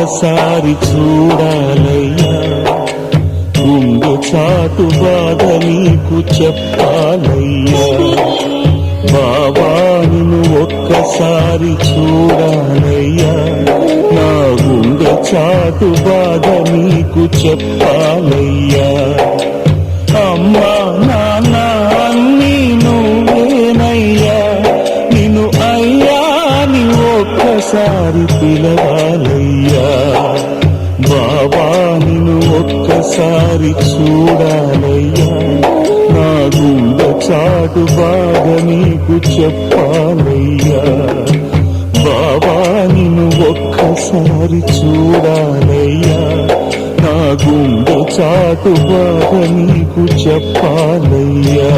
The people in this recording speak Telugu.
ఒక్కసారి చూడాలయ్యా, గుండె చాటు బాధ నీకు చెప్పాలయ్యా. బాబా నిన్ను ఒక్కసారి చూడాలయ్యా, నా గుండె చాటు బాధ నీకు చెప్పాలయ్యా. అమ్మా నాన్న అన్నీ నువ్వేనయ్యా, నిన్ను అయ్యా నీ ఒక్కసారి పిలవాలయ్యా. బాబా నిన్ను ఒక్కసారి చూడాలయ్యా, నా గుండె చాటు బాధ నీకు చెప్పాలయ్యా. బాబా నిన్ను ఒక్కసారి చూడాలయ్యా, నా గుండె చాటు బాధ నీకు చెప్పాలయ్యా.